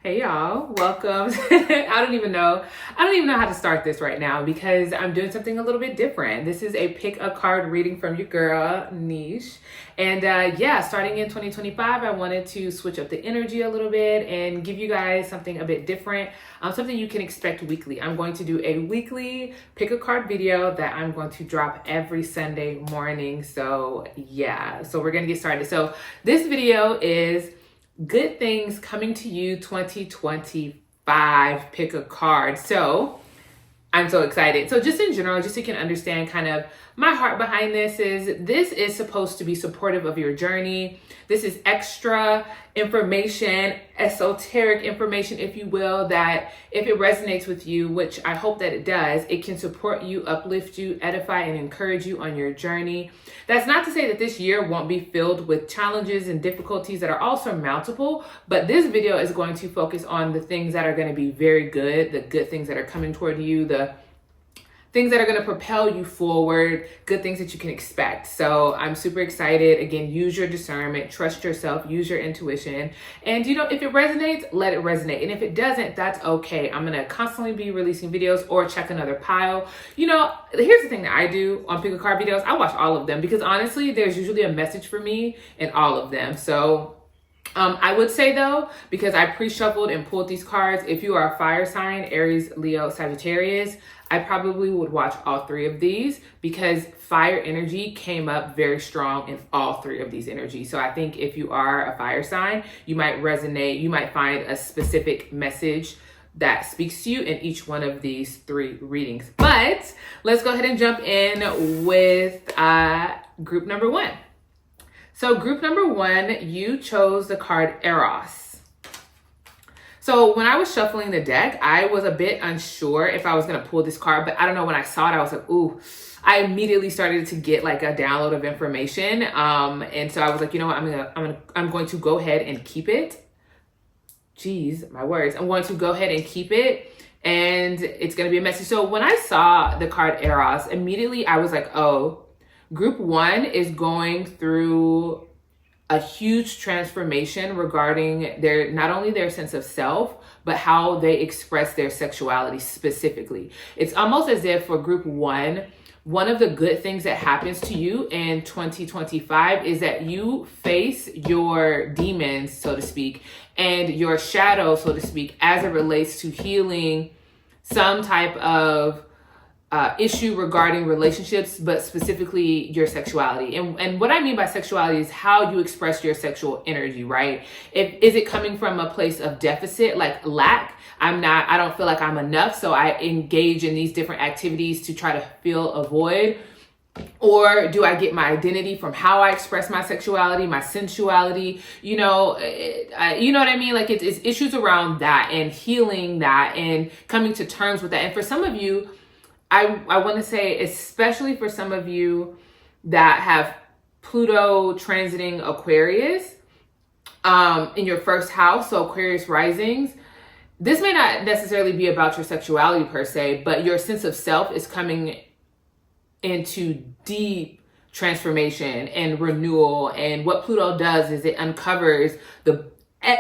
Hey y'all, welcome. I don't even know how to start this right now because I'm doing something a little bit different. This is a pick a card reading from your girl, Neish. And starting in 2025, I wanted to switch up the energy a little bit and give you guys something a bit different, something you can expect weekly. I'm going to do a weekly pick a card video that I'm going to drop every Sunday morning. So we're gonna get started. So this video is good things coming to you 2025 pick a card. So I'm so excited. So just in general, just so you can understand kind of my heart behind this is supposed to be supportive of your journey. This is extra information, esoteric information, if you will, that if it resonates with you, which I hope that it does, it can support you, uplift you, edify, and encourage you on your journey. That's not to say that this year won't be filled with challenges and difficulties that are all surmountable, but this video is going to focus on the things that are going to be very good, the good things that are coming toward you, the things that are going to propel you forward, good things that you can expect. So I'm super excited. Again, use your discernment, trust yourself, use your intuition. And if it resonates, let it resonate. And if it doesn't, that's okay. I'm going to constantly be releasing videos or check another pile. Here's the thing that I do on pick a card videos. I watch all of them because honestly, there's usually a message for me in all of them. So I would say though, because I pre-shuffled and pulled these cards, if you are a fire sign, Aries, Leo, Sagittarius, I probably would watch all three of these because fire energy came up very strong in all three of these energies. So I think if you are a fire sign, you might resonate, you might find a specific message that speaks to you in each one of these three readings. But let's go ahead and jump in with group number one. So group number one, you chose the card Eros. So when I was shuffling the deck, I was a bit unsure if I was going to pull this card, but I don't know, when I saw it, I was like, ooh, I immediately started to get like a download of information. And so I was like, you know what, I'm going to go ahead and keep it. Jeez, my words. I'm going to go ahead and keep it. And it's going to be a message. So when I saw the card Eros, immediately I was like, oh, group one is going through a huge transformation regarding not only their sense of self, but how they express their sexuality specifically. It's almost as if for group one of the good things that happens to you in 2025 is that you face your demons, so to speak, and your shadow, so to speak, as it relates to healing some type of issue regarding relationships, but specifically your sexuality. And what I mean by sexuality is how you express your sexual energy, right? Is it coming from a place of deficit, like lack? I don't feel like I'm enough, so I engage in these different activities to try to fill a void. Or do I get my identity from how I express my sexuality, my sensuality? You know what I mean? Like it's issues around that and healing that and coming to terms with that. And for some of you, I want to say, especially for some of you that have Pluto transiting Aquarius in your first house, so Aquarius risings, this may not necessarily be about your sexuality per se, but your sense of self is coming into deep transformation and renewal. And what Pluto does is it uncovers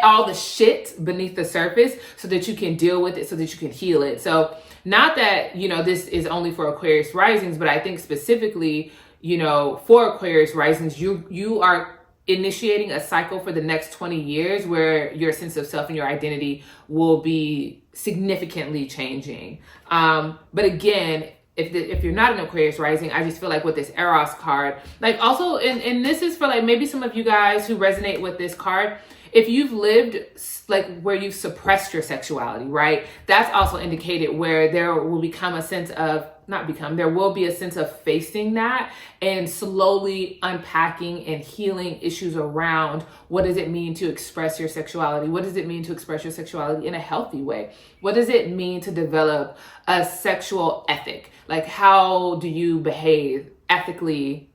all the shit beneath the surface so that you can deal with it, so that you can heal it. So not that, this is only for Aquarius risings, but I think specifically, for Aquarius risings, you are initiating a cycle for the next 20 years where your sense of self and your identity will be significantly changing. But again, if you're not an Aquarius rising, I just feel like with this Eros card, like also, and this is for like maybe some of you guys who resonate with this card, if you've lived like where you've suppressed your sexuality, right? That's also indicated where there will become a sense of, there will be a sense of facing that and slowly unpacking and healing issues around what does it mean to express your sexuality? What does it mean to express your sexuality in a healthy way? What does it mean to develop a sexual ethic? Like how do you behave ethically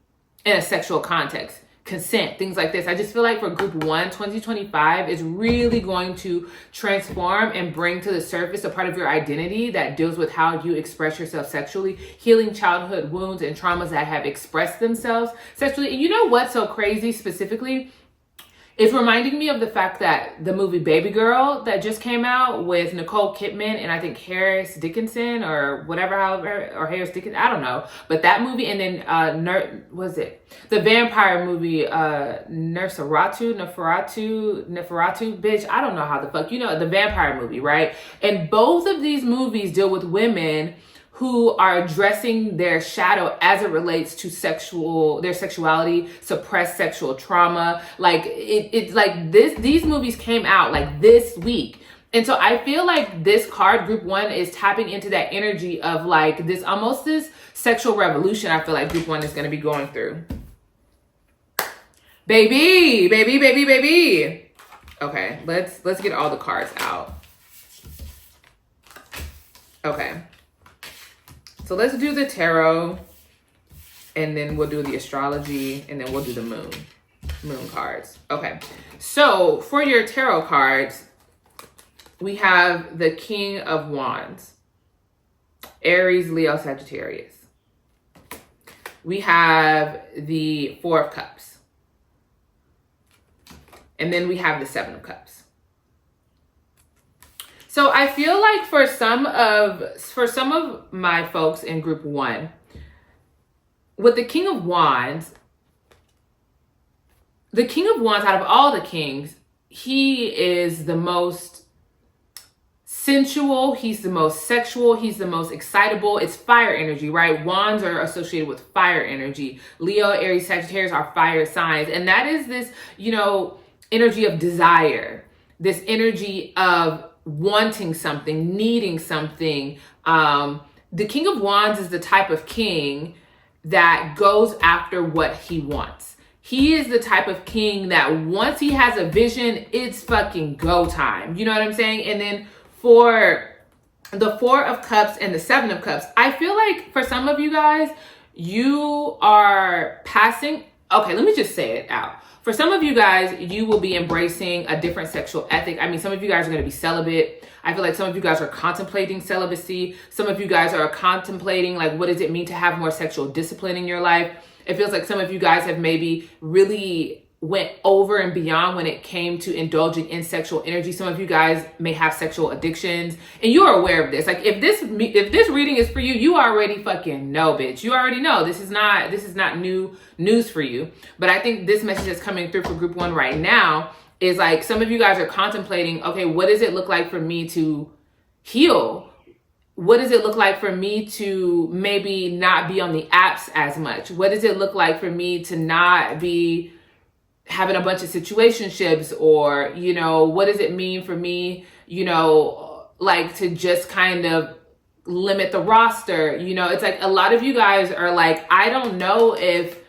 in a sexual context? Consent, things like this. I just feel like for group one, 2025 is really going to transform and bring to the surface a part of your identity that deals with how you express yourself sexually, healing childhood wounds and traumas that have expressed themselves sexually. And you know what's so crazy specifically It's reminding me of the fact that the movie Baby Girl that just came out with Nicole Kidman and I think Harris Dickinson or whatever, however, or Harris Dickinson, I don't know. But that movie, and then was it the vampire movie, Neferatu, bitch, I don't know how the fuck, the vampire movie, right? And both of these movies deal with women who are addressing their shadow as it relates to their sexuality, suppressed sexual trauma. Like it's like these movies came out like this week. And so I feel like this card, group 1, is tapping into that energy of like this sexual revolution I feel like group 1 is going to be going through. Baby. Okay, let's get all the cards out. Okay. So let's do the tarot, and then we'll do the astrology, and then we'll do the moon cards. Okay, so for your tarot cards, we have the King of Wands, Aries, Leo, Sagittarius. We have the Four of Cups, and then we have the Seven of Cups. So I feel like for some of my folks in group 1, with the King of Wands out of all the kings, he is the most sensual, he's the most sexual, he's the most excitable. It's fire energy, right? Wands are associated with fire energy. Leo, Aries, Sagittarius are fire signs. And that is this, energy of desire, this energy of wanting something, needing something. The King of Wands is the type of king that goes after what he wants. He is the type of king that once he has a vision, it's fucking go time. You know what I'm saying? And then for the Four of Cups and the Seven of Cups, I feel like for some of you guys, you are passing. Okay, let me just say it out. For some of you guys, you will be embracing a different sexual ethic. I mean, some of you guys are going to be celibate. I feel like some of you guys are contemplating celibacy. Some of you guys are contemplating, like, what does it mean to have more sexual discipline in your life? It feels like some of you guys have maybe really went over and beyond when it came to indulging in sexual energy. Some of you guys may have sexual addictions, and you are aware of this. Like, if this reading is for you, you already fucking know, bitch. You already know. This is not new news for you. But I think this message that's coming through for group 1 right now is like, some of you guys are contemplating, okay, what does it look like for me to heal? What does it look like for me to maybe not be on the apps as much? What does it look like for me to not be having a bunch of situationships? Or, what does it mean for me, like to just kind of limit the roster? It's like a lot of you guys are like, I don't know if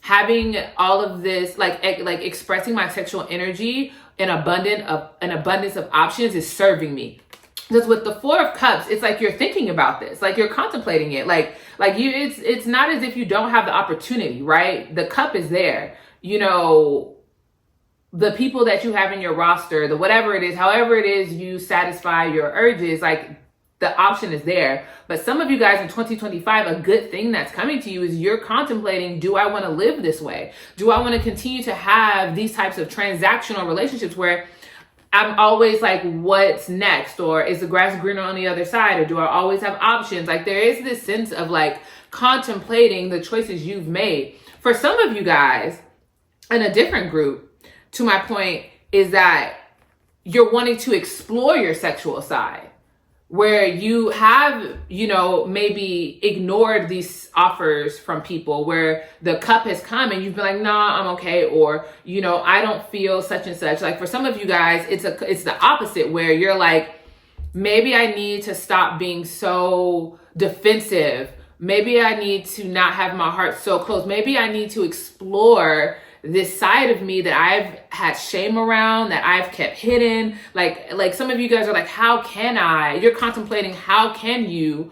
having all of this, like expressing my sexual energy in an abundance of options is serving me. Because with the Four of Cups, it's like you're thinking about this, like you're contemplating it, like you. It's not as if you don't have the opportunity, right? The cup is there. The people that you have in your roster, the whatever it is, however it is you satisfy your urges, like the option is there. But some of you guys in 2025, a good thing that's coming to you is you're contemplating, do I want to live this way? Do I want to continue to have these types of transactional relationships where I'm always like, what's next? Or is the grass greener on the other side? Or do I always have options? Like, there is this sense of like contemplating the choices you've made. For some of you guys in a different group, to my point, is that you're wanting to explore your sexual side, where you have, maybe ignored these offers from people, where the cup has come and you've been like, nah, I'm okay. Or, I don't feel such and such. Like, for some of you guys, it's the opposite, where you're like, maybe I need to stop being so defensive. Maybe I need to not have my heart so close. Maybe I need to explore this side of me that I've had shame around, that I've kept hidden. Like some of you guys are like, how can I? You're contemplating, how can you,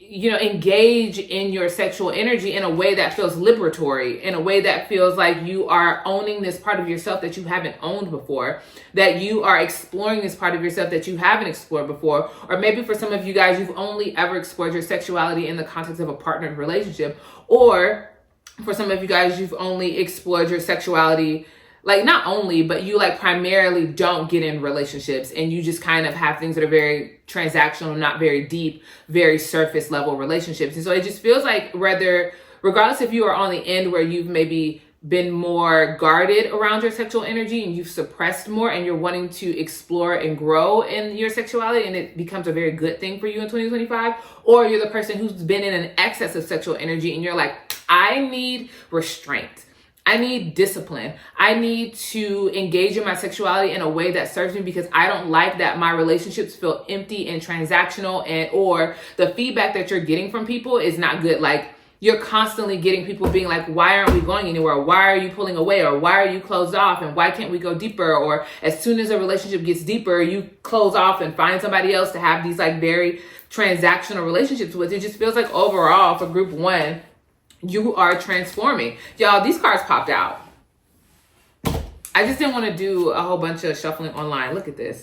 engage in your sexual energy in a way that feels liberatory, in a way that feels like you are owning this part of yourself that you haven't owned before, that you are exploring this part of yourself that you haven't explored before. Or maybe for some of you guys, you've only ever explored your sexuality in the context of a partnered relationship. Or for some of you guys, you've only explored your sexuality like not only, but you like primarily don't get in relationships, and you just kind of have things that are very transactional, not very deep, very surface level relationships. And so it just feels like regardless if you are on the end where you've maybe been more guarded around your sexual energy and you've suppressed more and you're wanting to explore and grow in your sexuality, and it becomes a very good thing for you in 2025, or you're the person who's been in an excess of sexual energy and you're like, I need restraint. I need discipline. I need to engage in my sexuality in a way that serves me, because I don't like that my relationships feel empty and transactional, and or the feedback that you're getting from people is not good. Like, you're constantly getting people being like, why aren't we going anywhere? Why are you pulling away? Or why are you closed off? And why can't we go deeper? Or as soon as a relationship gets deeper, you close off and find somebody else to have these like very transactional relationships with. It just feels like overall for group 1, you are transforming. Y'all, these cards popped out. I just didn't want to do a whole bunch of shuffling online. Look at this.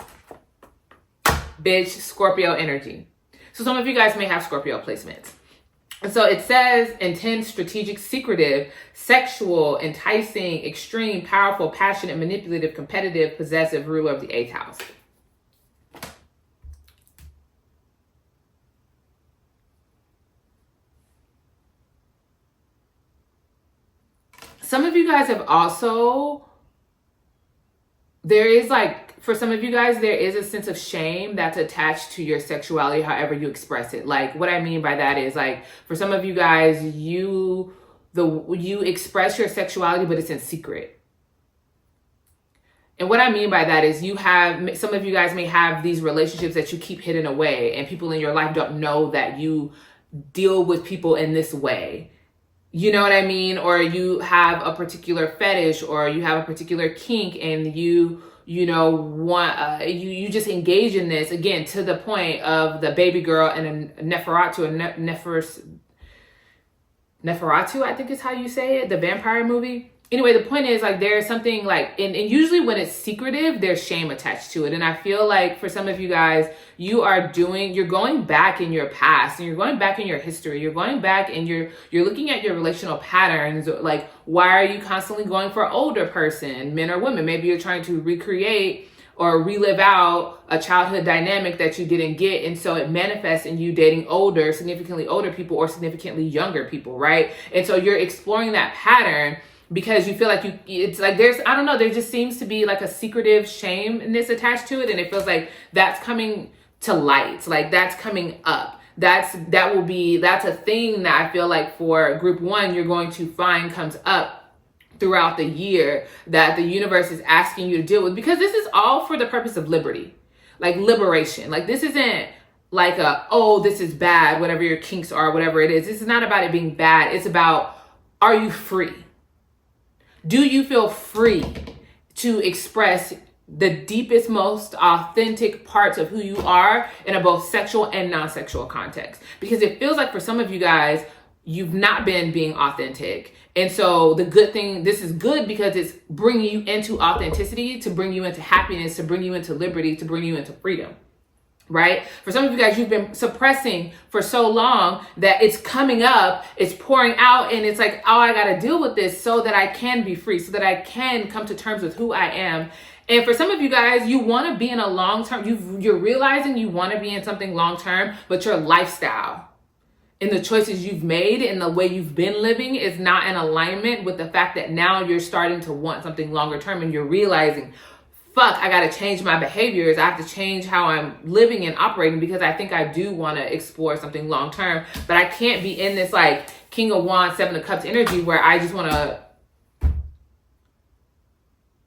Bitch, Scorpio energy. So some of you guys may have Scorpio placements. And so it says intense, strategic, secretive, sexual, enticing, extreme, powerful, passionate, manipulative, competitive, possessive, ruler of the 8th house. Some of you guys have also, for some of you guys, there is a sense of shame that's attached to your sexuality, however you express it. Like, what I mean by that is, like, for some of you guys, you express your sexuality, but it's in secret. And what I mean by that is some of you guys may have these relationships that you keep hidden away, and people in your life don't know that you deal with people in this way. You know what I mean? Or you have a particular fetish, or you have a particular kink, and you just engage in this, again, to the point of the baby girl and a Neferatu, I think is how you say it, the vampire movie. Anyway, the point is, like, there's something like, and usually when it's secretive, there's shame attached to it. And I feel like for some of you guys, you're going back in your past, and you're going back in your history. You're going back and you're looking at your relational patterns. Like, why are you constantly going for older person, men or women? Maybe you're trying to recreate or relive out a childhood dynamic that you didn't get. And so it manifests in you dating significantly older people or significantly younger people, right? And so you're exploring that pattern because you feel like there just seems to be like a secretive shameness attached to it. And it feels like that's coming to light. Like, that's coming up. That's a thing that I feel like for group 1, you're going to find comes up throughout the year, that the universe is asking you to deal with, because this is all for the purpose of liberty, like liberation. Like, this isn't like this is bad, whatever your kinks are, whatever it is. This is not about it being bad. It's about, are you free? Do you feel free to express the deepest, most authentic parts of who you are in a both sexual and non-sexual context? Because it feels like for some of you guys, you've not been being authentic. And so the good thing, this is good because it's bringing you into authenticity, to bring you into happiness, to bring you into liberty, to bring you into freedom. Right? For some of you guys, you've been suppressing for so long that it's coming up, it's pouring out, and it's like, oh, I got to deal with this so that I can be free, so that I can come to terms with who I am. And for some of you guys, you want to be in a long-term, you're realizing you want to be in something long-term, but your lifestyle and the choices you've made and the way you've been living is not in alignment with the fact that now you're starting to want something longer term, and you're realizing, fuck, I got to change my behaviors. I have to change how I'm living and operating, because I think I do want to explore something long term, but I can't be in this like King of Wands, 7 of Cups energy where I just want to,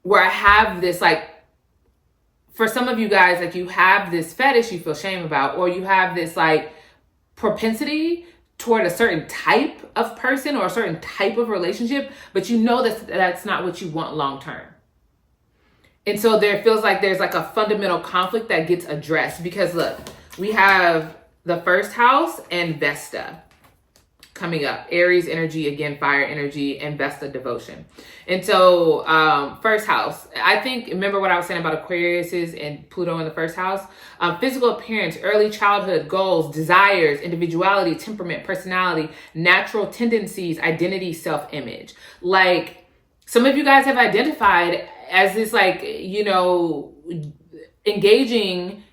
where I have this, like, for some of you guys, like, you have this fetish you feel shame about, or you have this like propensity toward a certain type of person or a certain type of relationship, but you know that's not what you want long term. And so there feels like there's like a fundamental conflict that gets addressed, because look, we have the 1st house and Vesta coming up. Aries energy, again, fire energy, and Vesta devotion. And so 1st house, I think, remember what I was saying about Aquariuses and Pluto in the 1st house? Physical appearance, early childhood, goals, desires, individuality, temperament, personality, natural tendencies, identity, self-image. Like, Some of you guys have identified as this, like, you know, engaging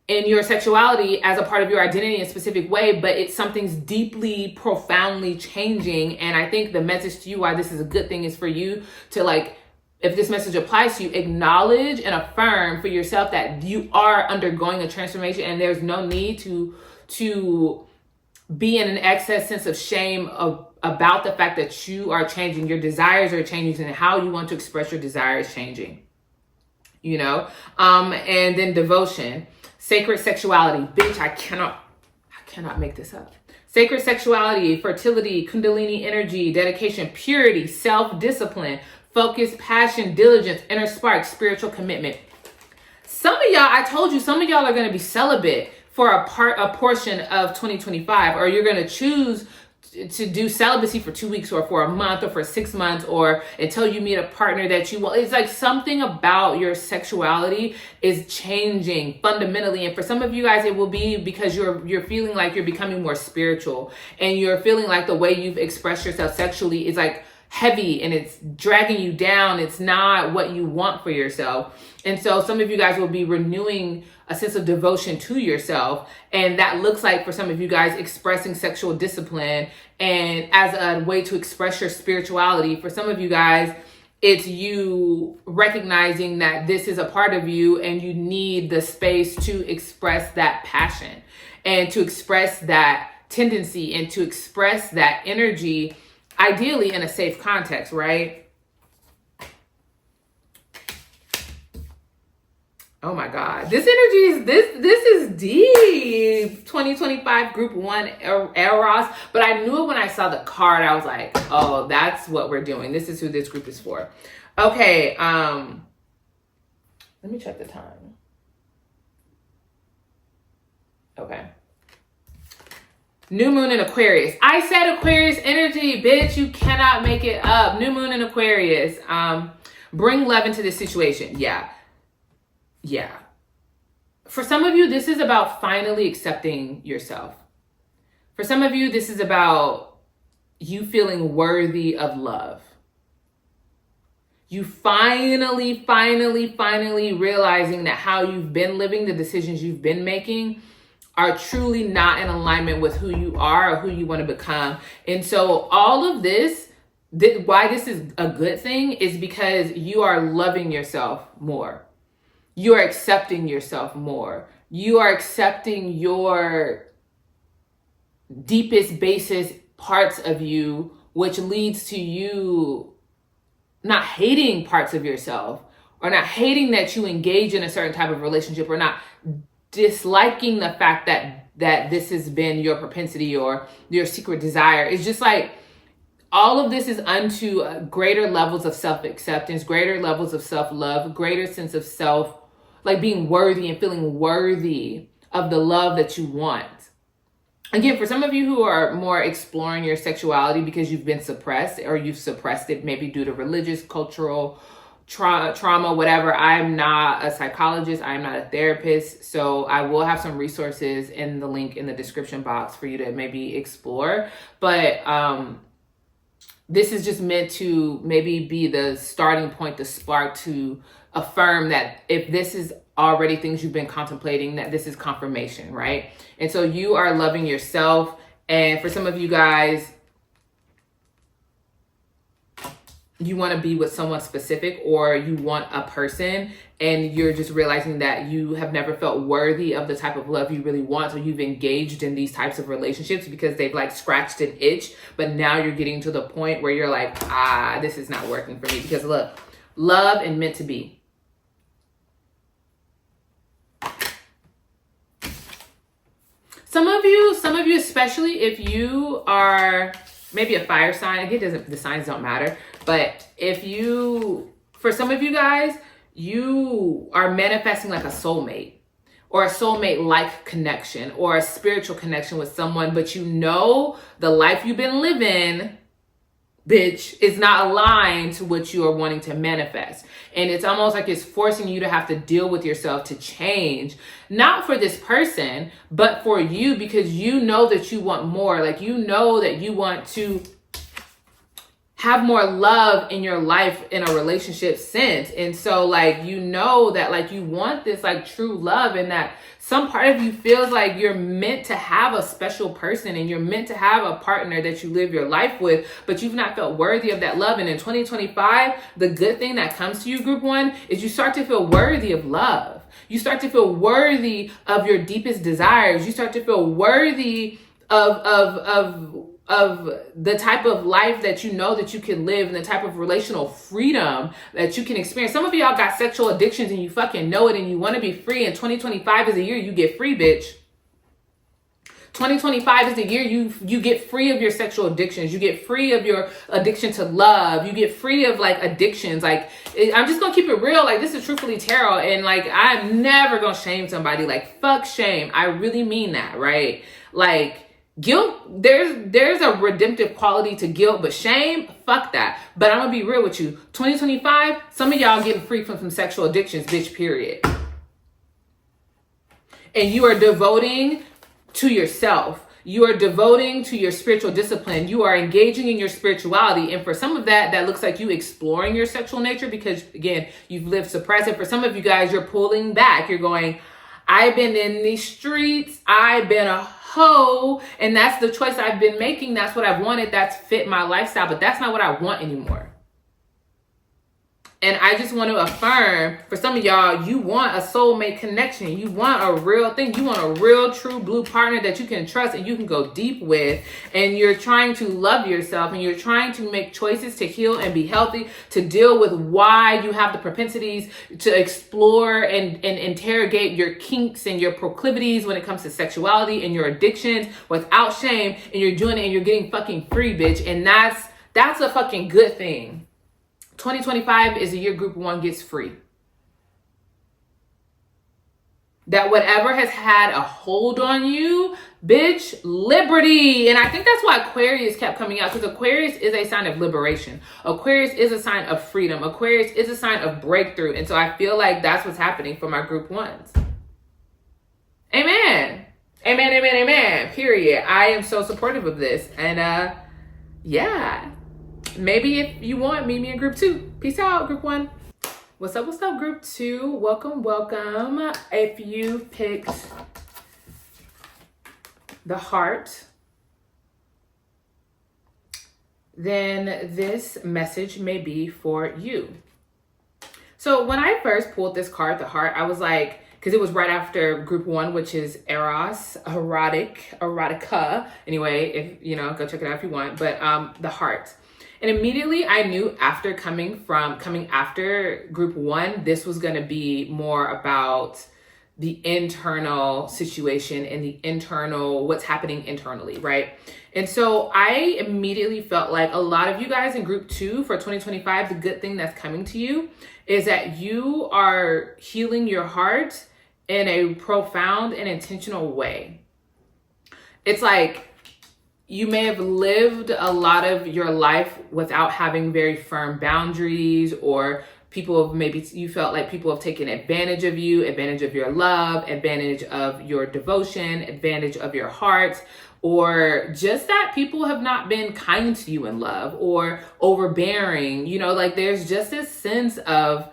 in your sexuality as a part of your identity in a specific way, but it's something's deeply, profoundly changing. And I think the message to you why this is a good thing is for you to, like, if this message applies to you, acknowledge and affirm for yourself that you are undergoing a transformation, and there's no need to be in an excess sense of shame about the fact that you are changing. Your desires are changing, and how you want to express your desire is changing, you know? And then devotion, sacred sexuality. Bitch, I cannot make this up. Sacred sexuality, fertility, kundalini energy, dedication, purity, self-discipline, focus, passion, diligence, inner spark, spiritual commitment. Some of y'all, I told you, some of y'all are going to be celibate for a portion of 2025, or you're going to choose to do celibacy for 2 weeks or for a month or for 6 months or until you meet a partner that you want. It's like something about your sexuality is changing fundamentally. And for some of you guys, it will be because you're feeling like you're becoming more spiritual, and you're feeling like the way you've expressed yourself sexually is like heavy and it's dragging you down. It's not what you want for yourself. And so some of you guys will be renewing a sense of devotion to yourself. And that looks like, for some of you guys, expressing sexual discipline and as a way to express your spirituality. For some of you guys, it's you recognizing that this is a part of you and you need the space to express that passion and to express that tendency and to express that energy, ideally in a safe context, right? Oh my God, this energy this is deep. 2025 group 1 Eros, but I knew it when I saw the card. I was like, oh, that's what we're doing. This is who this group is for. Okay, let me check the time. Okay. New moon in Aquarius. I said Aquarius energy, bitch. You cannot make it up. New moon in Aquarius. Bring love into this situation. Yeah. For some of you, this is about finally accepting yourself. For some of you, this is about you feeling worthy of love. You finally realizing that how you've been living, the decisions you've been making are truly not in alignment with who you are or who you want to become. And so all of this, why this is a good thing is because you are loving yourself more. You are accepting yourself more. You are accepting your deepest, basest parts of you, which leads to you not hating parts of yourself, or not hating that you engage in a certain type of relationship, or not disliking the fact that this has been your propensity or your secret desire. It's just like all of this is unto greater levels of self-acceptance, greater levels of self-love, greater sense of self, like being worthy and feeling worthy of the love that you want. Again, for some of you who are more exploring your sexuality because you've been suppressed, or you've suppressed it maybe due to religious, cultural trauma, whatever. I'm not a psychologist. I'm not a therapist. So I will have some resources in the link in the description box for you to maybe explore. But this is just meant to maybe be the starting point, the spark to affirm that if this is already things you've been contemplating, that this is confirmation, right? And so you are loving yourself. And for some of you guys, you want to be with someone specific, or you want a person, and you're just realizing that you have never felt worthy of the type of love you really want. So you've engaged in these types of relationships because they've like scratched an itch, but now you're getting to the point where you're like, this is not working for me. Because look, love and meant to be. Some of you, especially if you are maybe a fire sign, again, the signs don't matter, but for some of you guys, you are manifesting like a soulmate, or a soulmate-like connection, or a spiritual connection with someone, but you know the life you've been living, bitch, is not aligned to what you are wanting to manifest. And it's almost like it's forcing you to have to deal with yourself to change, not for this person, but for you, because you know that you want more. Like, you know that you want to have more love in your life in a relationship since. And so like, you know that like you want this like true love, and that some part of you feels like you're meant to have a special person and you're meant to have a partner that you live your life with, but you've not felt worthy of that love. And in 2025, the good thing that comes to you, group one, is you start to feel worthy of love. You start to feel worthy of your deepest desires. You start to feel worthy of the type of life that you know that you can live, and the type of relational freedom that you can experience. Some of y'all got sexual addictions and you fucking know it and you want to be free, and 2025 is the year you get free, bitch. 2025 is the year you get free of your sexual addictions. You get free of your addiction to love. You get free of like addictions. Like, I'm just gonna keep it real. Like, this is Truthfully Tarot, and like, I'm never gonna shame somebody. Like, fuck shame. I really mean that, right? Like, guilt, there's a redemptive quality to guilt, but shame, fuck that. But I'm gonna be real with you. 2025, some of y'all getting free from some sexual addictions, bitch, period. And you are devoting to yourself. You are devoting to your spiritual discipline. You are engaging in your spirituality. And for some of that looks like you exploring your sexual nature because, again, you've lived suppressed. And for some of you guys, you're pulling back. You're going, I've been in these streets. I've been a hoe. And that's the choice I've been making. That's what I've wanted. That's fit my lifestyle. But that's not what I want anymore. And I just want to affirm, for some of y'all, you want a soulmate connection. You want a real thing. You want a real, true blue partner that you can trust and you can go deep with. And you're trying to love yourself, and you're trying to make choices to heal and be healthy, to deal with why you have the propensities to explore and interrogate your kinks and your proclivities when it comes to sexuality and your addictions without shame. And you're doing it and you're getting fucking free, bitch. And that's a fucking good thing. 2025 is the year group one gets free. That whatever has had a hold on you, bitch, liberty. And I think that's why Aquarius kept coming out, because Aquarius is a sign of liberation. Aquarius is a sign of freedom. Aquarius is a sign of breakthrough. And so I feel like that's what's happening for my group ones. Amen. Amen, amen, amen. Period. I am so supportive of this. And yeah. Maybe if you want, meet me in group two. Peace out, group one. What's up, group two? Welcome, welcome. If you picked the heart, then this message may be for you. So when I first pulled this card, the heart, I was like, because it was right after group one, which is Eros, erotica. Anyway, if you know, go check it out if you want. But the heart. And immediately I knew after coming after group one, this was going to be more about the internal situation and the internal, what's happening internally, right? And so I immediately felt like a lot of you guys in group two for 2025, the good thing that's coming to you is that you are healing your heart in a profound and intentional way. It's like, you may have lived a lot of your life without having very firm boundaries, or you felt like people have taken advantage of you, advantage of your love, advantage of your devotion, advantage of your heart, or just that people have not been kind to you in love or overbearing. You know, like there's just this sense of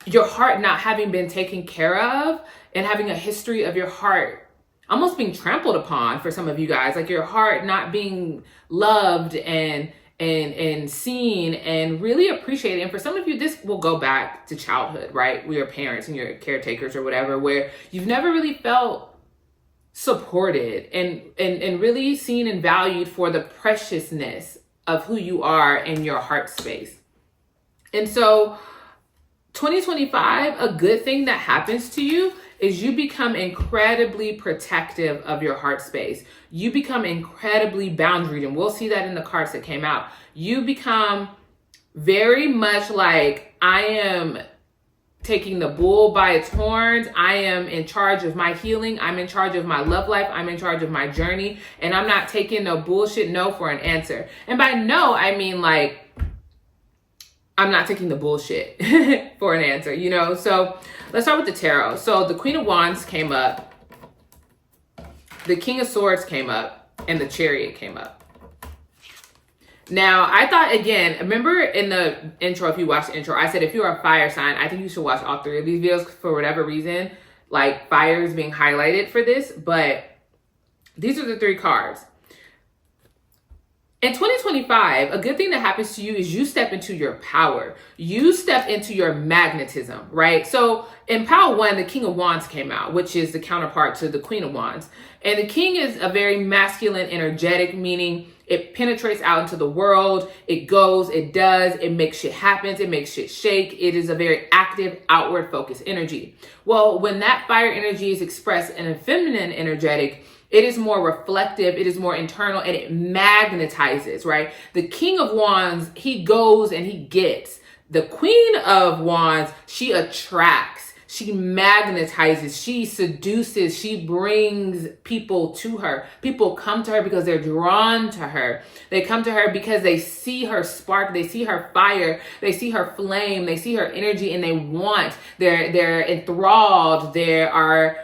your heart not having been taken care of and having a history of your heart almost being trampled upon for some of you guys, like your heart not being loved and seen and really appreciated. And for some of you, this will go back to childhood, right? We are parents and you're caretakers or whatever, where you've never really felt supported and really seen and valued for the preciousness of who you are in your heart space. And so 2025, a good thing that happens to you is you become incredibly protective of your heart space. You become incredibly boundaried, and we'll see that in the cards that came out. You become very much like, I am taking the bull by its horns. I am in charge of my healing. I'm in charge of my love life. I'm in charge of my journey, and I'm not taking no bullshit no for an answer. And by no, I mean like, I'm not taking the bullshit for an answer, you know? So let's start with the tarot. So the Queen of Wands came up, the King of Swords came up, and the Chariot came up. Now, I thought, again, remember in the intro, if you watched the intro, I said if you're a fire sign, I think you should watch all 3 of these videos for whatever reason. Like, fire is being highlighted for this, but these are the 3 cards. In 2025, a good thing that happens to you is you step into your power. You step into your magnetism, right? So in Pile 1, the King of Wands came out, which is the counterpart to the Queen of Wands. And the King is a very masculine, energetic, meaning it penetrates out into the world. It goes, it does, it makes shit happen, it makes shit shake. It is a very active, outward focused energy. Well, when that fire energy is expressed in a feminine energetic, it is more reflective, it is more internal, and it magnetizes, right? The King of Wands, he goes and he gets. The Queen of Wands, she attracts, she magnetizes, she seduces, she brings people to her. People come to her because they're drawn to her. They come to her because they see her spark, they see her fire, they see her flame, they see her energy, and they want, they're enthralled, they are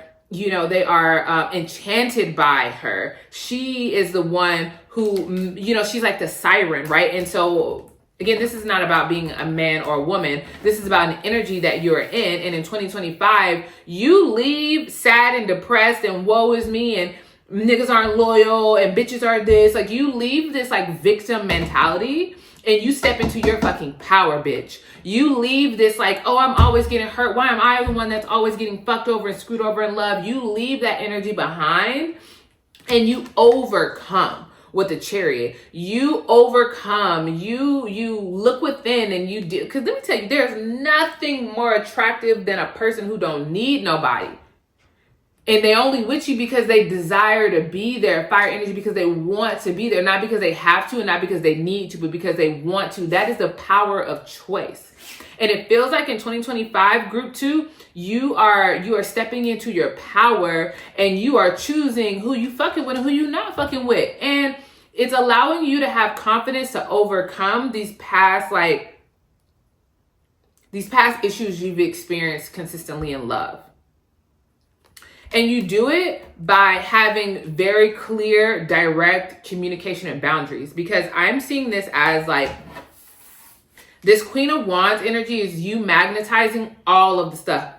enchanted by her. She is the one who, she's like the siren, right? And so, again, this is not about being a man or a woman. This is about an energy that you're in. And in 2025, you leave sad and depressed and woe is me and niggas aren't loyal and bitches are this. Like, you leave this like victim mentality and you step into your fucking power, bitch. You leave this like, oh, I'm always getting hurt. Why am I the one that's always getting fucked over and screwed over in love? You leave that energy behind and you overcome with the Chariot. You overcome, you look within and you do. Because let me tell you, there's nothing more attractive than a person who don't need nobody. And they only with you because they desire to be there, fire energy, because they want to be there, not because they have to and not because they need to, but because they want to. That is the power of choice. And it feels like in 2025, group 2, you are stepping into your power and you are choosing who you fucking with and who you not fucking with. And it's allowing you to have confidence to overcome these past issues you've experienced consistently in love. And you do it by having very clear, direct communication and boundaries. Because I'm seeing this as like, this Queen of Wands energy is you magnetizing all of the stuff.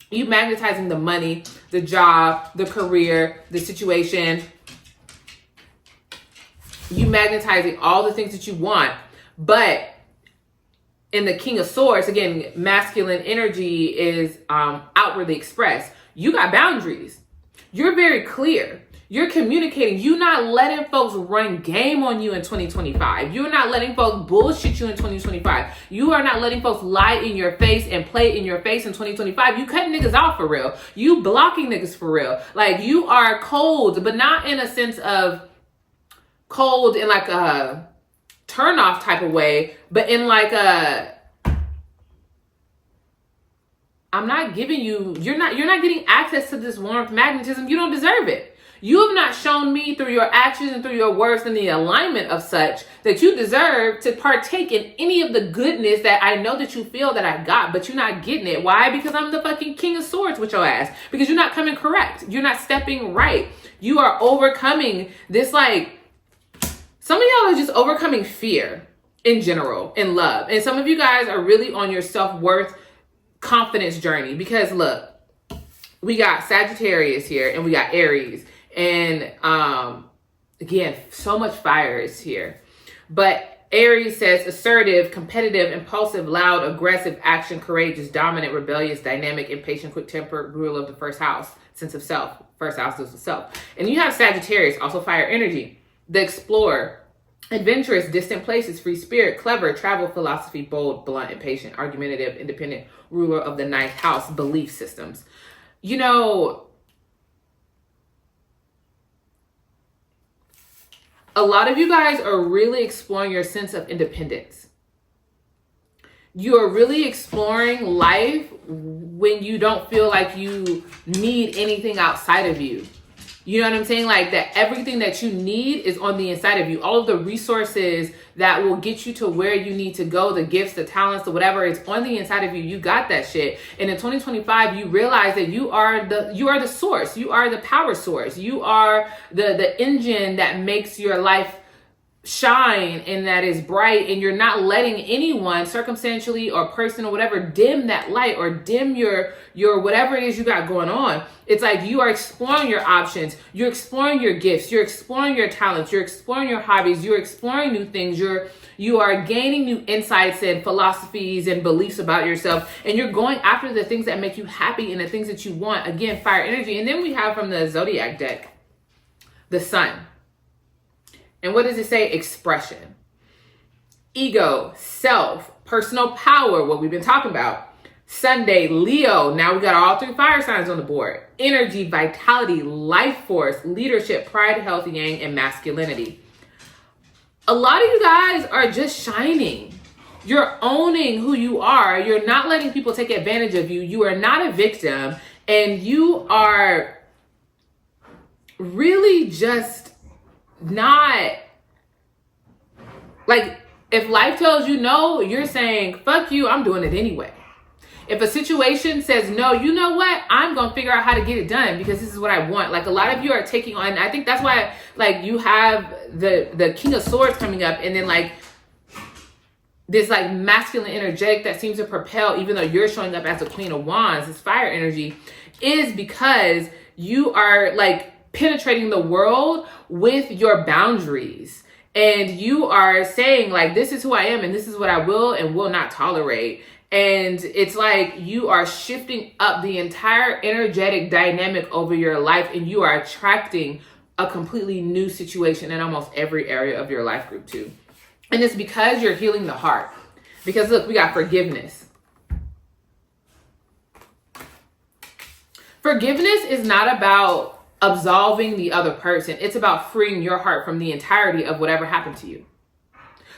You magnetizing the money, the job, the career, the situation. You magnetizing all the things that you want. But in the King of Swords, again, masculine energy is outwardly expressed. You got boundaries. You're very clear. You're communicating. You're not letting folks run game on you in 2025. You're not letting folks bullshit you in 2025. You are not letting folks lie in your face and play in your face in 2025. You cutting niggas off for real. You blocking niggas for real. Like, you are cold, but not in a sense of cold in like a turn off type of way, but in like I'm not giving you, you're not getting access to this warmth, magnetism. You don't deserve it. You have not shown me through your actions and through your words and the alignment of such that you deserve to partake in any of the goodness that I know that you feel that I got, but you're not getting it. Why? Because I'm the fucking King of Swords with your ass. Because you're not coming correct. You're not stepping right. You are overcoming this, like, some of y'all are just overcoming fear in general, in love. And some of you guys are really on your self-worth confidence journey. Because look, we got Sagittarius here and we got Aries. And again, so much fire is here. But Aries says assertive, competitive, impulsive, loud, aggressive, action, courageous, dominant, rebellious, dynamic, impatient, quick-tempered, ruler of the first house, sense of self. First house is the self. And you have Sagittarius, also fire energy, the explorer, adventurous, distant places, free spirit, clever, travel, philosophy, bold, blunt, impatient, argumentative, independent, ruler of the ninth house, belief systems. You know, a lot of you guys are really exploring your sense of independence. You are really exploring life when you don't feel like you need anything outside of you. You know what I'm saying? Like that everything that you need is on the inside of you. All of the resources that will get you to where you need to go, the gifts, the talents, the whatever, it's on the inside of you. You got that shit. And in 2025, you realize that you are the source. You are the power source. You are the engine that makes your life shine and that is bright, and you're not letting anyone circumstantially or person or whatever dim that light or dim your whatever it is you got going on. It's like you are exploring your options, you're exploring your gifts, you're exploring your talents, you're exploring your hobbies, you're exploring new things, you are gaining new insights and philosophies and beliefs about yourself, and you're going after the things that make you happy and the things that you want. Again, fire energy. And then we have from the zodiac deck the sun. And what does it say? Expression, ego, self, personal power, what we've been talking about. Sunday, Leo. Now we got all 3 fire signs on the board. Energy, vitality, life force, leadership, pride, health, yang, and masculinity. A lot of you guys are just shining. You're owning who you are. You're not letting people take advantage of you. You are not a victim. And you are really just not, like, if life tells you no, you're saying, fuck you, I'm doing it anyway. If a situation says no, you know what? I'm going to figure out how to get it done because this is what I want. Like, a lot of you are taking on, and I think that's why, like, you have the King of Swords coming up, and then, like, this, like, masculine energetic that seems to propel, even though you're showing up as a Queen of Wands, this fire energy, is because you are, like, penetrating the world with your boundaries, and you are saying, like, this is who I am and this is what I will and will not tolerate. And it's like you are shifting up the entire energetic dynamic over your life, and you are attracting a completely new situation in almost every area of your life group too. And it's because you're healing the heart. Because look, we got forgiveness. Forgiveness is not about absolving the other person. It's about freeing your heart from the entirety of whatever happened to you.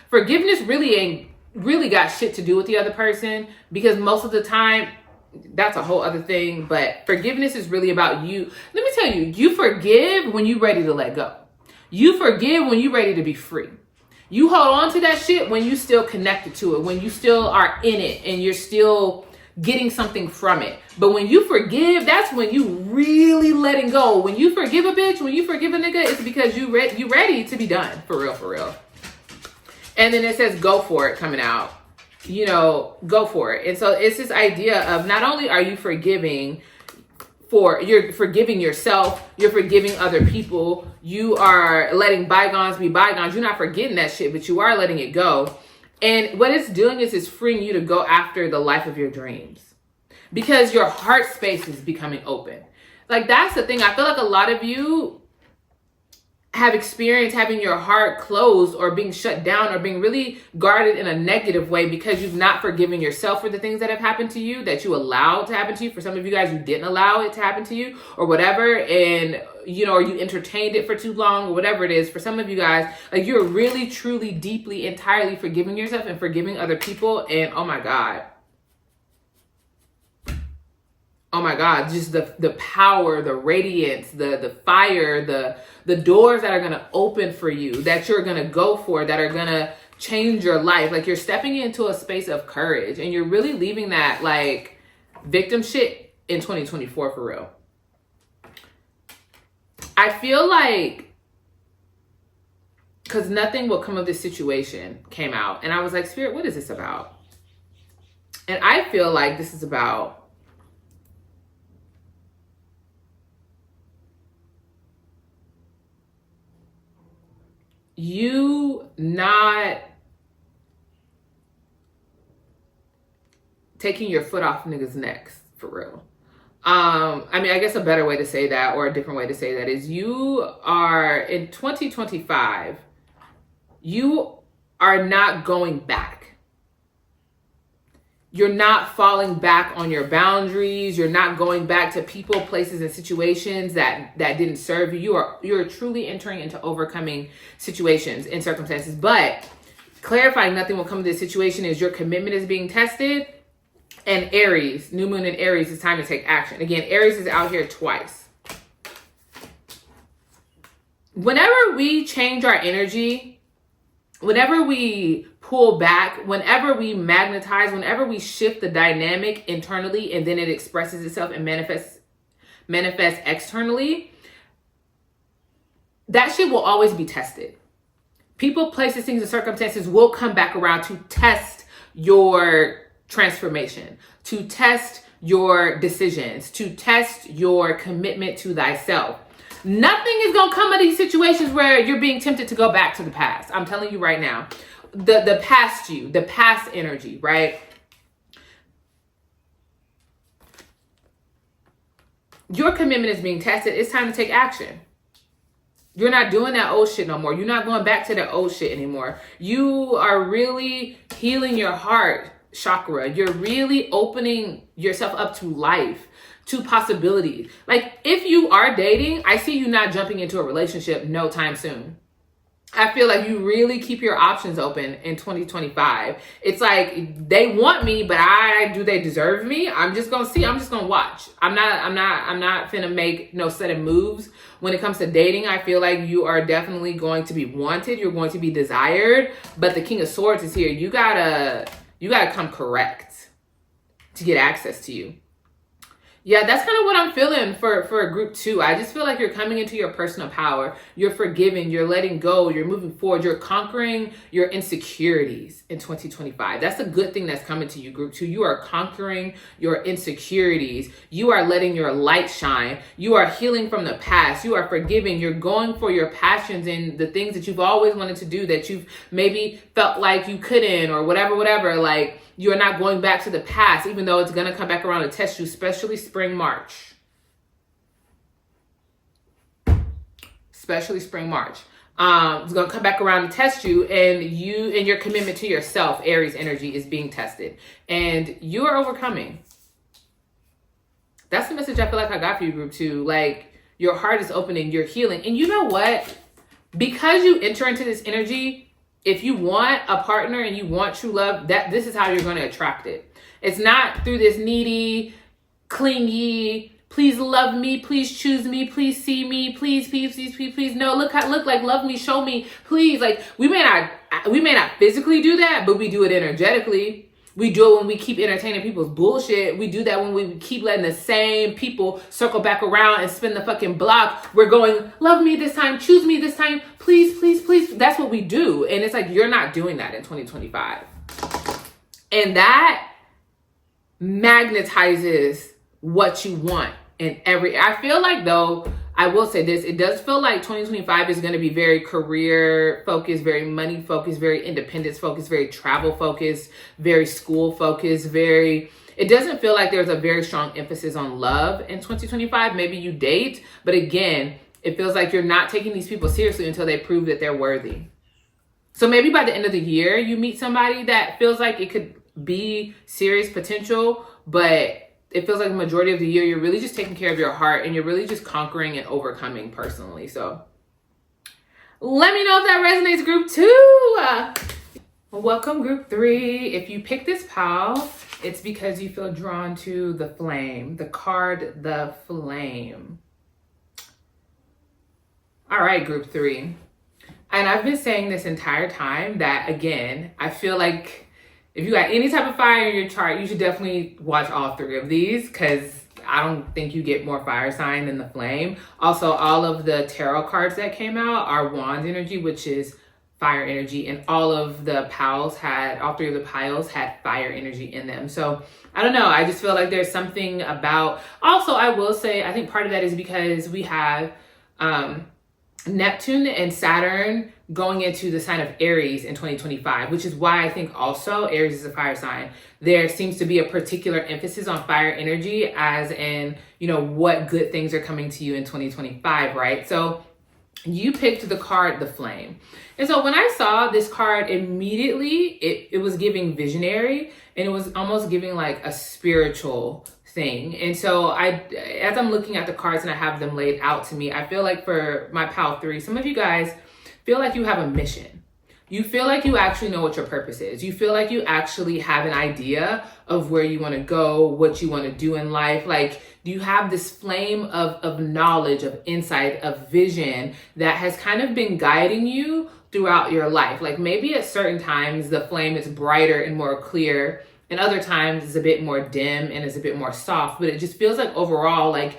Forgiveness really got shit to do with the other person, because most of the time that's a whole other thing. But forgiveness is really about you. Let me tell you, you forgive when you're ready to let go. You forgive when you're ready to be free. You hold on to that shit when you still connected to it, when you still are in it and you're still getting something from it. But when you forgive, that's when you really letting go. When you forgive a bitch, when you forgive a nigga, it's because you ready to be done. For real. And then it says, go for it, coming out. You know, go for it. And so it's this idea of not only are you forgiving, you're forgiving yourself, you're forgiving other people, you are letting bygones be bygones. You're not forgetting that shit, but you are letting it go. And what it's doing is it's freeing you to go after the life of your dreams, because your heart space is becoming open. Like, that's the thing. I feel like a lot of you have experienced having your heart closed or being shut down or being really guarded in a negative way because you've not forgiven yourself for the things that have happened to you, that you allowed to happen to you. For some of you guys, you didn't allow it to happen to you or whatever. And, you know, or you entertained it for too long or whatever it is. For some of you guys, like, you're really, truly, deeply, entirely forgiving yourself and forgiving other people. And oh my God, just the power, the radiance, the fire, the doors that are going to open for you, that you're going to go for, that are going to change your life. Like, you're stepping into a space of courage, and you're really leaving that, like, victim shit in 2024 for real. I feel like, because nothing will come of this situation came out, and I was like, Spirit, what is this about? And I feel like this is about you not taking your foot off niggas' necks, for real. I mean, I guess a better way to say that, or a different way to say that, is you are, in 2025, you are not going back. You're not falling back on your boundaries. You're not going back to people, places, and situations that didn't serve you. You're truly entering into overcoming situations and circumstances. But clarifying nothing will come to this situation is your commitment is being tested. And Aries, new moon in Aries, it's time to take action. Again, Aries is out here twice. whenever we change our energy, whenever we pull back, whenever we magnetize, whenever we shift the dynamic internally and then it expresses itself and manifests externally, that shit will always be tested. People, places, things, and circumstances will come back around to test your transformation, to test your decisions, to test your commitment to thyself. Nothing is going to come of these situations where you're being tempted to go back to the past. I'm telling you right now. The past you, the past energy, right? Your commitment is being tested. It's time to take action. You're not doing that old shit no more. You're not going back to that old shit anymore. You are really healing your heart chakra. You're really opening yourself up to life, to possibilities. Like, if you are dating, I see you not jumping into a relationship no time soon. I feel like you really keep your options open in 2025. It's like, they want me, but do they deserve me? I'm just gonna see. I'm just gonna watch. I'm not finna make no set of moves. When it comes to dating, I feel like you are definitely going to be wanted. You're going to be desired. But the King of Swords is here. You gotta come correct to get access to you. Yeah, that's kind of what I'm feeling for group 2. I just feel like you're coming into your personal power. You're forgiving, you're letting go, you're moving forward, you're conquering your insecurities in 2025. That's a good thing that's coming to you, group 2. You are conquering your insecurities. You are letting your light shine. You are healing from the past. You are forgiving. You're going for your passions and the things that you've always wanted to do that you've maybe felt like you couldn't or whatever. Like, you're not going back to the past, even though it's going to come back around to test you, especially spring, March. Especially spring, March. It's going to come back around to test you, and your commitment to yourself, Aries energy, is being tested. And you are overcoming. That's the message I feel like I got for you, group 2. Like, your heart is opening, you're healing. And you know what? Because you enter into this energy, if you want a partner and you want true love, this is how you're going to attract it. It's not through this needy, clingy, please love me, please choose me, please see me, please. No, look like love me, show me, please. Like, we may not physically do that, but we do it energetically. We do it when we keep entertaining people's bullshit. We do that when we keep letting the same people circle back around and spin the fucking block. We're going, love me this time, choose me this time, please. That's what we do. And it's like, you're not doing that in 2025. And that magnetizes what you want I feel like, though, I will say this, it does feel like 2025 is going to be very career focused, very money focused, very independence focused, very travel focused, very school focused, it doesn't feel like there's a very strong emphasis on love in 2025. Maybe you date, but again, it feels like you're not taking these people seriously until they prove that they're worthy. So maybe by the end of the year, you meet somebody that feels like it could be serious potential, but it feels like the majority of the year, you're really just taking care of your heart and you're really just conquering and overcoming personally. So let me know if that resonates, group 2. Welcome, group 3. If you pick this pile, it's because you feel drawn to the flame, the card, the flame. All right, group 3. And I've been saying this entire time that, again, I feel like if you got any type of fire in your chart, you should definitely watch all 3 of these, because I don't think you get more fire sign than the flame. Also, all of the tarot cards that came out are wand energy, which is fire energy, and all 3 of the piles had fire energy in them. So I don't know, I just feel like there's something about, also I will say, I think part of that is because we have Neptune and Saturn going into the sign of Aries in 2025, which is why I think also Aries is a fire sign. There seems to be a particular emphasis on fire energy, as in, what good things are coming to you in 2025, right? So you picked the card, the flame. And so when I saw this card, immediately it was giving visionary, and it was almost giving like a spiritual thing. And so as I'm looking at the cards and I have them laid out to me, I feel like for my pile 3, some of you guys feel like you have a mission. You feel like you actually know what your purpose is. You feel like you actually have an idea of where you want to go, what you want to do in life. Like, you have this flame of knowledge, of insight, of vision that has kind of been guiding you throughout your life. Like, maybe at certain times the flame is brighter and more clear, and other times it's a bit more dim and it's a bit more soft. But it just feels like overall, like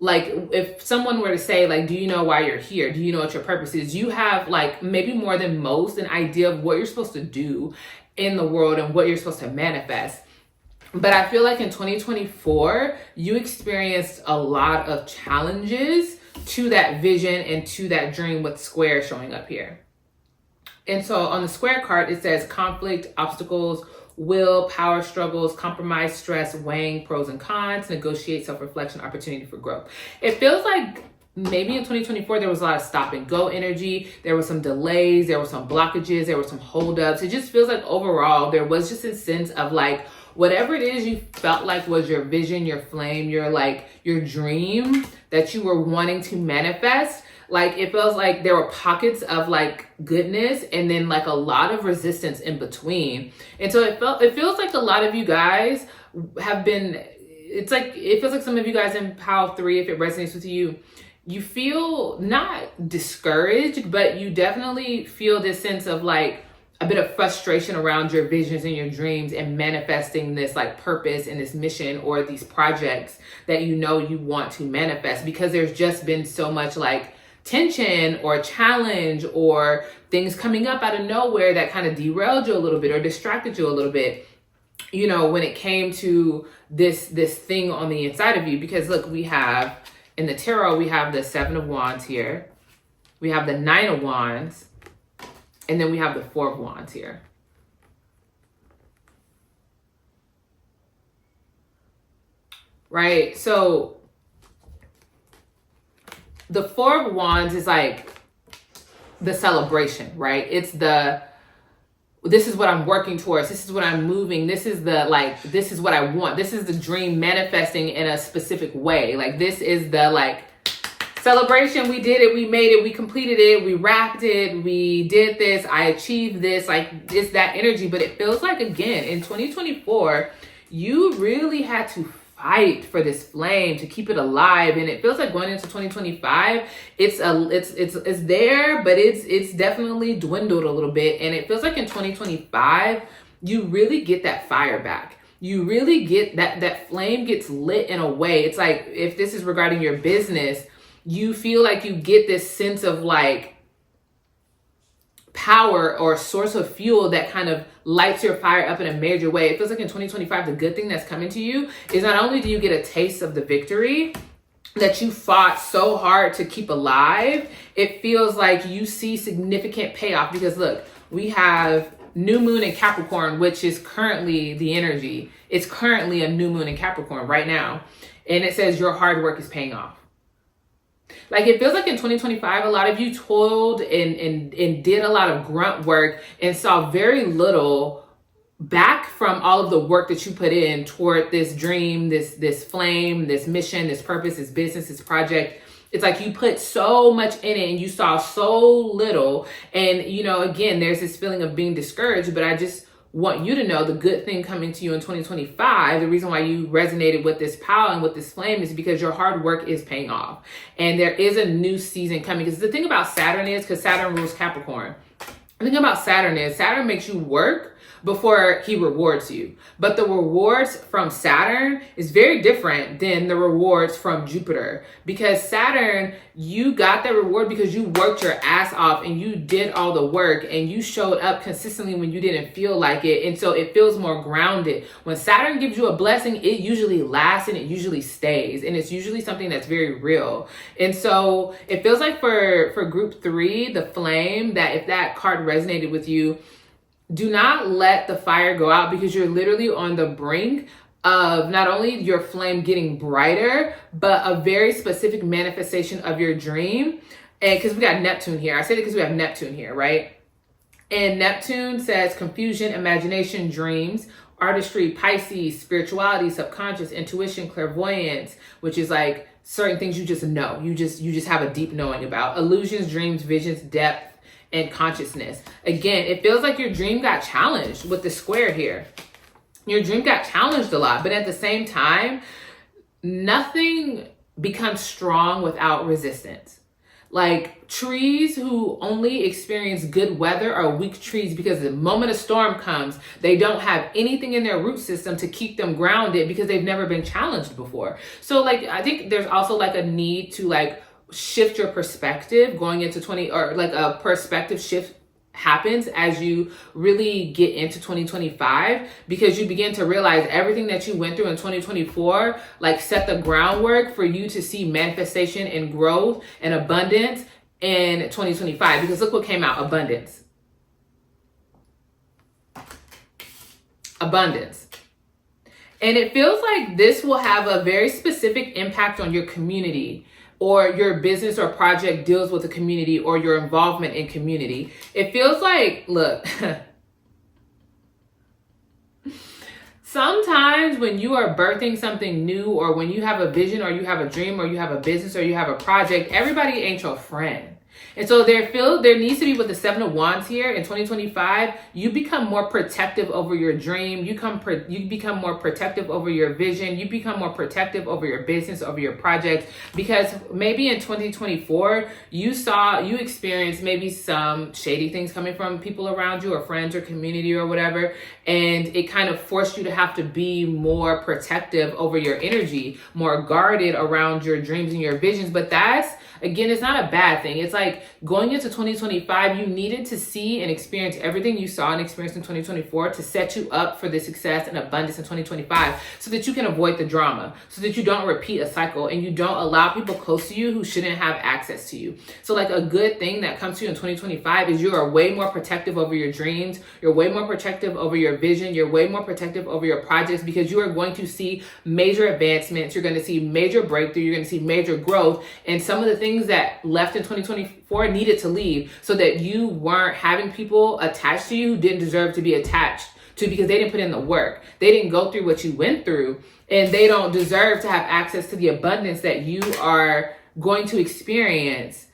if someone were to say, like, do you know why you're here? Do you know what your purpose is? You have, like, maybe more than most, an idea of what you're supposed to do in the world and what you're supposed to manifest. But I feel like in 2024, you experienced a lot of challenges to that vision and to that dream, with square showing up here. And so on the square card, it says conflict, obstacles, will, power struggles, compromise, stress, weighing pros and cons, negotiate, self-reflection, opportunity for growth. It feels like maybe in 2024, there was a lot of stop and go energy. There were some delays, there were some blockages, there were some holdups. It just feels like overall, there was just a sense of like, whatever it is you felt like was your vision, your flame, your dream that you were wanting to manifest. Like, it feels like there were pockets of like goodness and then like a lot of resistance in between. And so it feels like a lot of you guys have been, it feels like some of you guys in Pile 3, if it resonates with you, you feel not discouraged, but you definitely feel this sense of like a bit of frustration around your visions and your dreams and manifesting this like purpose and this mission or these projects that you know you want to manifest, because there's just been so much like tension or challenge or things coming up out of nowhere that kind of derailed you a little bit or distracted you a little bit, you know, when it came to this thing on the inside of you. Because look, we have in the tarot, we have the 7 of Wands here, we have the 9 of Wands, and then we have the 4 of Wands here. Right? So the 4 of Wands is like the celebration, right? It's this is what I'm working towards. This is what I'm moving. This is this is what I want. This is the dream manifesting in a specific way. Like, this is the like celebration. We did it. We made it. We completed it. We wrapped it. We did this. I achieved this. Like, it's that energy. But it feels like, again, in 2024, you really had to fight for this flame to keep it alive. And it feels like going into 2025, it's there, but it's definitely dwindled a little bit. And it feels like in 2025, you really get that fire back. You really get that flame gets lit in a way. It's like, if this is regarding your business, you feel like you get this sense of like power or source of fuel that kind of lights your fire up in a major way. It feels like in 2025, the good thing that's coming to you is not only do you get a taste of the victory that you fought so hard to keep alive, it feels like you see significant payoff. Because look, we have new moon in Capricorn, which is currently the energy. It's currently a new moon in Capricorn right now. And it says your hard work is paying off. Like, it feels like in 2025, a lot of you toiled and did a lot of grunt work and saw very little back from all of the work that you put in toward this dream, this flame, this mission, this purpose, this business, this project. It's like you put so much in it and you saw so little. And, you know, again, there's this feeling of being discouraged, but I just want you to know the good thing coming to you in 2025, the reason why you resonated with this power and with this flame is because your hard work is paying off. And there is a new season coming. Because the thing about Saturn is, because Saturn rules Capricorn, the thing about Saturn is Saturn makes you work before he rewards you. But the rewards from Saturn is very different than the rewards from Jupiter. Because Saturn, you got that reward because you worked your ass off and you did all the work and you showed up consistently when you didn't feel like it. And so it feels more grounded. When Saturn gives you a blessing, it usually lasts and it usually stays. And it's usually something that's very real. And so it feels like for group 3, the flame, that if that card resonated with you, do not let the fire go out, because you're literally on the brink of not only your flame getting brighter, but a very specific manifestation of your dream. And because we got Neptune here, I say that because we have Neptune here, right? And Neptune says confusion, imagination, dreams, artistry, Pisces, spirituality, subconscious, intuition, clairvoyance, which is like certain things you just know. You just have a deep knowing about. Illusions, dreams, visions, depth, and consciousness. Again, it feels like your dream got challenged with the square here. Your dream got challenged a lot, but at the same time, nothing becomes strong without resistance. Like trees who only experience good weather are weak trees because the moment a storm comes, they don't have anything in their root system to keep them grounded because they've never been challenged before. So like, I think there's also like a need to like shift your perspective going into or like a perspective shift happens as you really get into 2025, because you begin to realize everything that you went through in 2024 like set the groundwork for you to see manifestation and growth and abundance in 2025. Because look what came out: abundance. And it feels like this will have a very specific impact on your community, or your business or project deals with the community, or your involvement in community. It feels like, look, sometimes when you are birthing something new, or when you have a vision, or you have a dream, or you have a business, or you have a project, everybody ain't your friend. And so there needs to be, with the 7 of Wands here in 2025, you become more protective over your dream. You become more protective over your vision. You become more protective over your business, over your projects, because maybe in 2024, you experienced maybe some shady things coming from people around you, or friends, or community, or whatever. And it kind of forced you to have to be more protective over your energy, more guarded around your dreams and your visions. But that's, again, it's not a bad thing. It's like going into 2025, you needed to see and experience everything you saw and experienced in 2024 to set you up for the success and abundance in 2025, so that you can avoid the drama, so that you don't repeat a cycle and you don't allow people close to you who shouldn't have access to you. So like a good thing that comes to you in 2025 is you are way more protective over your dreams. You're way more protective over your vision. You're way more protective over your projects, because you are going to see major advancements. You're going to see major breakthrough. You're going to see major growth. And some of the things that left in 2024 needed to leave, so that you weren't having people attached to you who didn't deserve to be attached to, because they didn't put in the work. They didn't go through what you went through, and they don't deserve to have access to the abundance that you are going to experience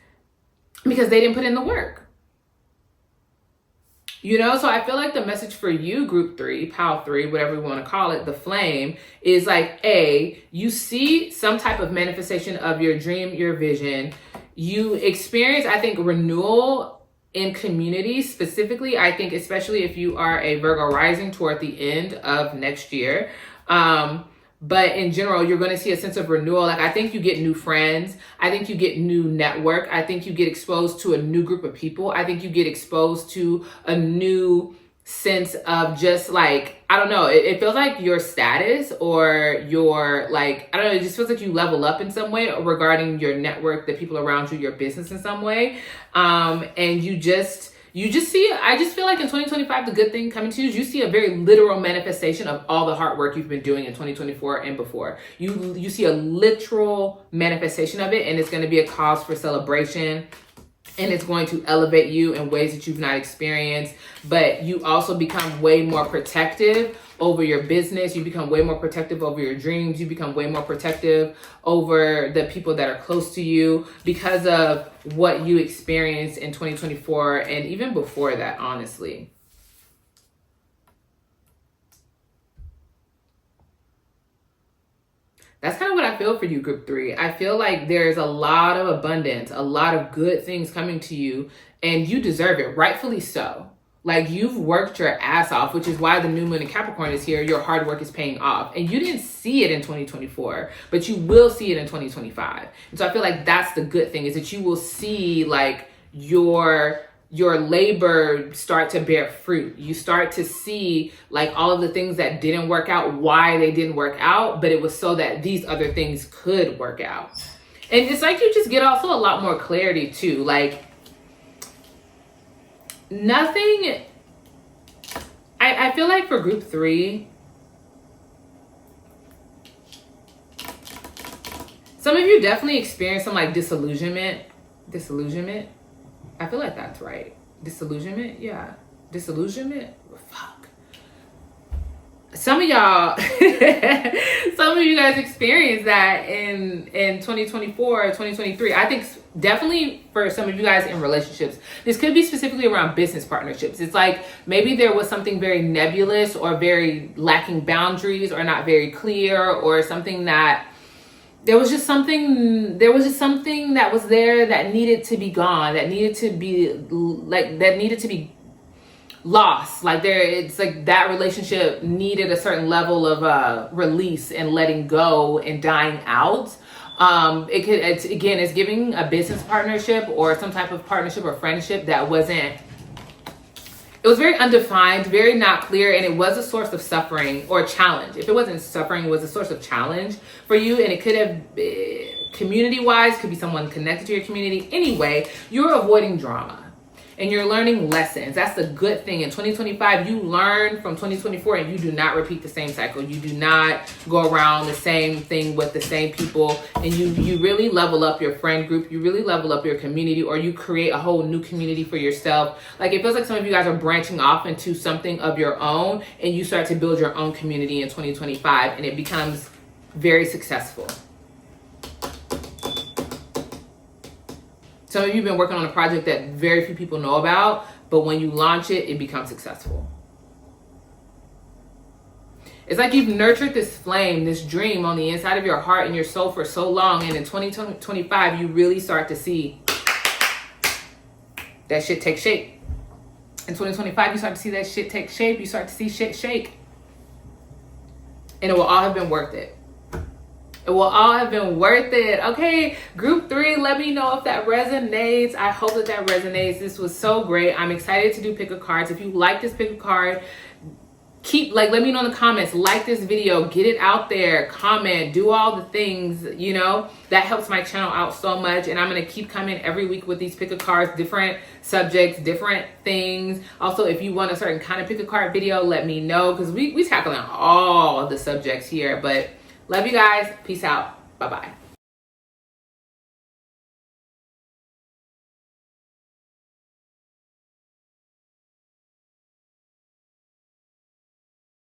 because they didn't put in the work. You know, so I feel like the message for you, group 3, pal 3, whatever you want to call it, the flame, is like, you see some type of manifestation of your dream, your vision. You experience, I think, renewal in community. Specifically, I think, especially if you are a Virgo rising toward the end of next year. But in general, you're going to see a sense of renewal. Like, I think you get new friends. I think you get new network. I think you get exposed to a new group of people. I think you get exposed to a new sense of just like, I don't know, it feels like your status, or your, like, I don't know, it just feels like you level up in some way regarding your network, the people around you, your business in some way. And you just see, I just feel like in 2025, the good thing coming to you is you see a very literal manifestation of all the hard work you've been doing in 2024 and before. You see a literal manifestation of it, and it's going to be a cause for celebration, and it's going to elevate you in ways that you've not experienced. But you also become way more protective over your business. You become way more protective over your dreams. You become way more protective over the people that are close to you, because of what you experienced in 2024 and even before that, honestly. That's kind of what I feel for you, group 3. I feel like there's a lot of abundance, a lot of good things coming to you, and you deserve it, rightfully so. Like, you've worked your ass off, which is why the new moon in Capricorn is here. Your hard work is paying off. And you didn't see it in 2024, but you will see it in 2025. And so I feel like that's the good thing, is that you will see like your labor start to bear fruit. You start to see like all of the things that didn't work out, why they didn't work out, but it was so that these other things could work out. And it's like you just get also a lot more clarity too. Like, nothing, I feel like for group 3, some of you definitely experience some like disillusionment. I feel like that's right. Disillusionment. Yeah. Disillusionment. Fuck. some of y'all, some of you guys experienced that in 2024 or 2023. I think definitely for some of you guys in relationships, this could be specifically around business partnerships. It's like maybe there was something very nebulous or very lacking boundaries or not very clear, or something that there was just something that was there that needed to be gone, that needed to be lost. Like it's like that relationship needed a certain level of release and letting go and dying out. It's giving a business partnership or some type of partnership or friendship that it was very undefined, very not clear, and it was a source of suffering or challenge. If it wasn't suffering, it was a source of challenge for you, and it could have, community-wise, could be someone connected to your community. Anyway, you're avoiding drama and you're learning lessons. That's the good thing. In 2025, you learn from 2024 and you do not repeat the same cycle. You do not go around the same thing with the same people, and you really level up your friend group. You really level up your community, or you create a whole new community for yourself. Like it feels like some of you guys are branching off into something of your own, and you start to build your own community in 2025, and it becomes very successful. Some of you have been working on a project that very few people know about, but when you launch it, it becomes successful. It's like you've nurtured this flame, this dream on the inside of your heart and your soul for so long, and in 2025, you really start to see that shit take shape. In 2025, you start to see that shit take shape. You start to see shit shake. And it will all have been worth it. It will all have been worth it. Okay, group 3, let me know if that resonates. I hope that resonates. This was so great. I'm excited to do pick a cards. If you like this pick a card, let me know in the comments. Like this video, get it out there, comment, do all the things, that helps my channel out so much. And I'm going to keep coming every week with these pick a cards, different subjects, different things. Also, if you want a certain kind of pick a card video, let me know, because we tackling all of the subjects here. But love you guys. Peace out. Bye-bye.